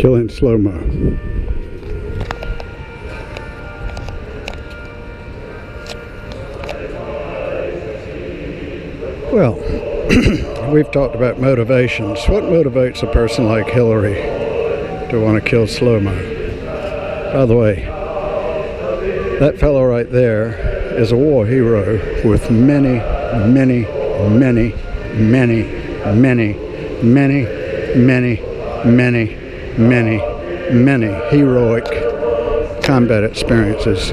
Killing Slomo. Well, we've talked about motivations. What motivates a person like Hillary to want to kill Slomo? By the way, that fellow right there is a war hero with many, many, many, many, many, many, many, many, many, many heroic combat experiences.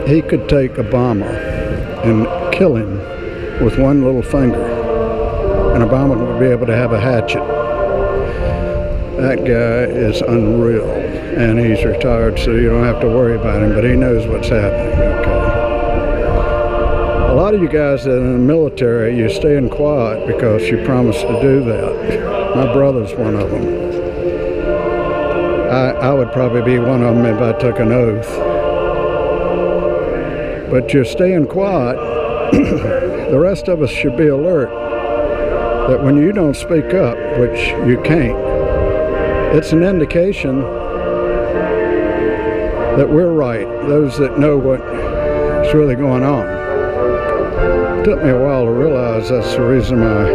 He could take a bomber and kill him with one little finger, and a bomber would be able to have a hatchet. That guy is unreal, and he's retired, so you don't have to worry about him, but he knows what's happening, okay? A lot of you guys that are in the military, you're staying quiet because you promised to do that. My brother's one of them. I would probably be one of them if I took an oath. But you're staying quiet. The rest of us should be alert that when you don't speak up, which you can't, it's an indication that we're right, those that know what's really going on. It took me a while to realize that's the reason my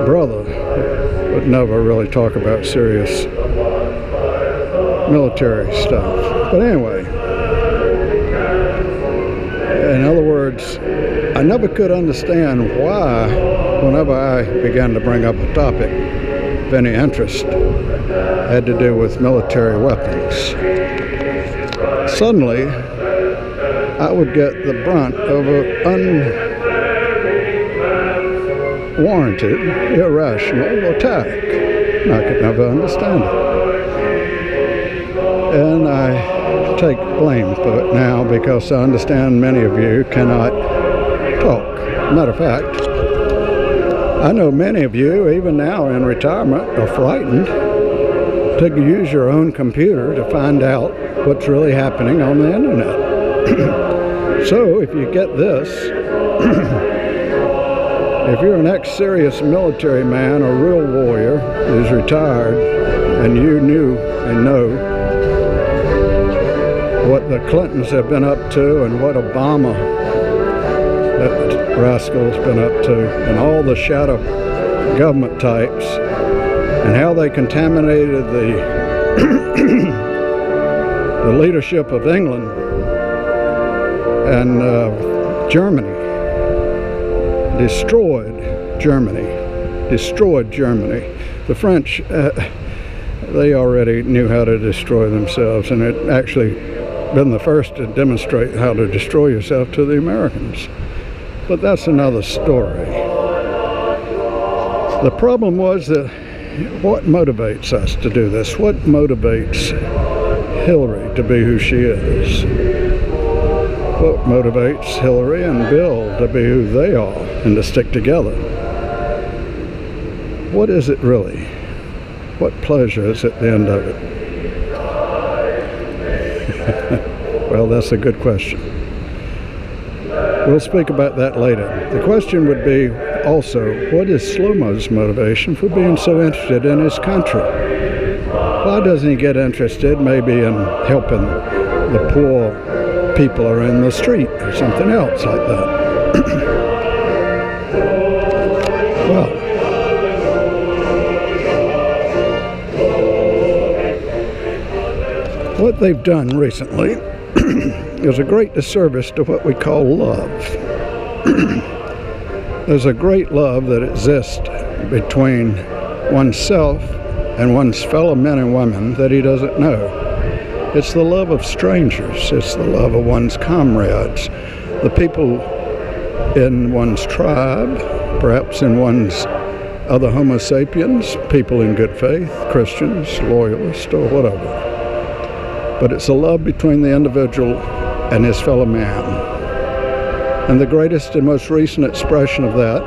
brother would never really talk about serious military stuff. But anyway, in other words, I never could understand why, whenever I began to bring up a topic of any interest, had to do with military weapons, suddenly I would get the brunt of an unwarranted, irrational attack. And I could never understand it. And I take blame for it now because I understand many of you cannot talk. Matter of fact, I know many of you, even now in retirement, are frightened to use your own computer to find out what's really happening on the internet. So if you get this, if you're an ex-serious military man or real warrior who's retired and you knew and know what the Clintons have been up to and what Obama, that rascal, has been up to, and all the shadow government types, and how they contaminated the the leadership of England and Germany, destroyed Germany. The French, they already knew how to destroy themselves, and it actually been the first to demonstrate how to destroy yourself to the Americans. But that's another story. The problem was that what motivates us to do this? What motivates Hillary to be who she is? What motivates Hillary and Bill to be who they are and to stick together? What is it really? What pleasure is at the end of it? Well, that's a good question. We'll speak about that later. The question would be also, what is Slomo's motivation for being so interested in his country? Why doesn't he get interested maybe in helping the poor people are in the street or something else like that? Well, what they've done recently is a great disservice to what we call love. There's a great love that exists between oneself and one's fellow men and women that he doesn't know. It's the love of strangers. It's the love of one's comrades, the people in one's tribe, perhaps in one's other Homo sapiens, people in good faith, Christians, loyalists, or whatever. But it's a love between the individual and his fellow man. And the greatest and most recent expression of that,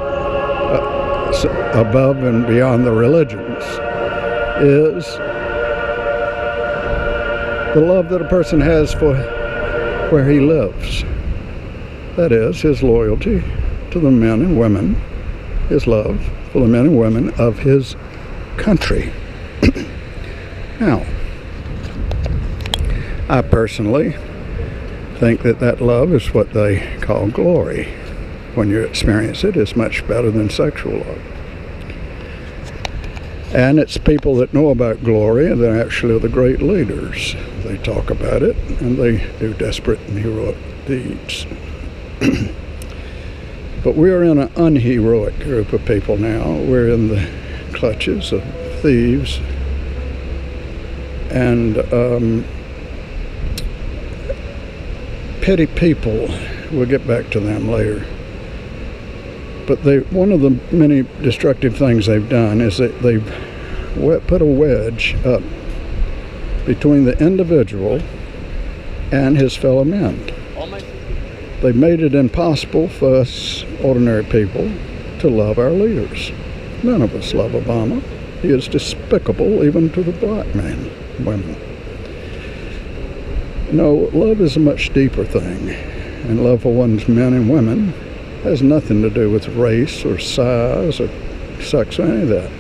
above and beyond the religions, is the love that a person has for where he lives. That is, his loyalty to the men and women, his love for the men and women of his country. Now, I personally think that love is what they call glory. When you experience it, it's much better than sexual love. And it's people that know about glory that actually are the great leaders. They talk about it, and they do desperate and heroic deeds. But we are in an unheroic group of people now. We're in the clutches of thieves and petty people. We'll get back to them later. But one of the many destructive things they've done is that they've put a wedge up between the individual and his fellow men. They've made it impossible for us ordinary people to love our leaders. None of us love Obama. He is despicable even to the black men, women. No, love is a much deeper thing, and love for one's men and women has nothing to do with race or size or sex or any of that.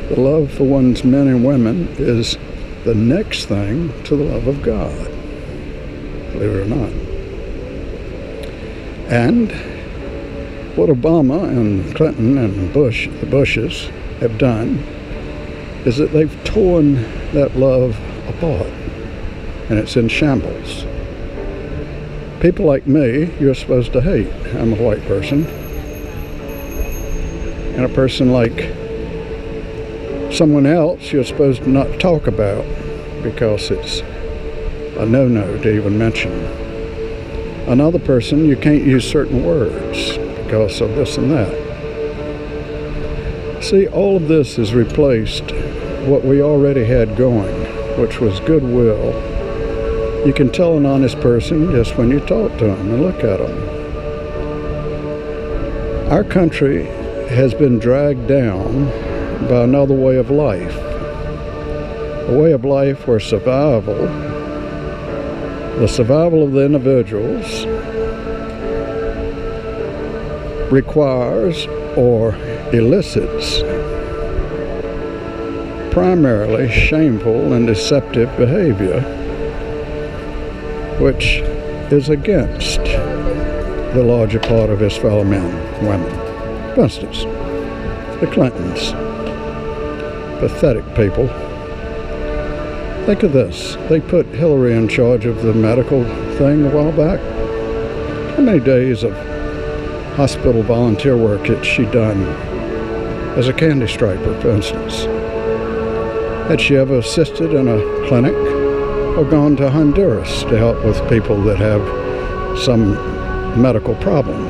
The love for one's men and women is the next thing to the love of God, believe it or not. And what Obama and Clinton and Bush, the Bushes, have done is that they've torn that love apart, and it's in shambles. People like me, you're supposed to hate. I'm a white person. And a person like someone else, you're supposed to not talk about because it's a no-no to even mention. Another person, you can't use certain words because of this and that. See, all of this has replaced what we already had going, which was goodwill. You can tell an honest person just when you talk to them and look at them. Our country has been dragged down by another way of life. A way of life where the survival of the individuals requires or elicits primarily shameful and deceptive behavior, which is against the larger part of his fellow men and women. For instance, the Clintons, pathetic people. Think of this. They put Hillary in charge of the medical thing a while back. How many days of hospital volunteer work had she done as a candy striper, for instance? Had she ever assisted in a clinic or gone to Honduras to help with people that have some medical problem?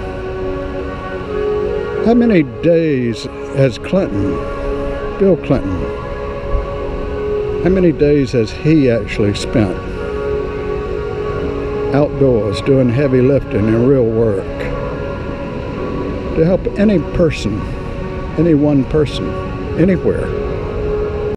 How many days has Bill Clinton, how many days has he actually spent outdoors doing heavy lifting and real work to help any person, any one person, anywhere?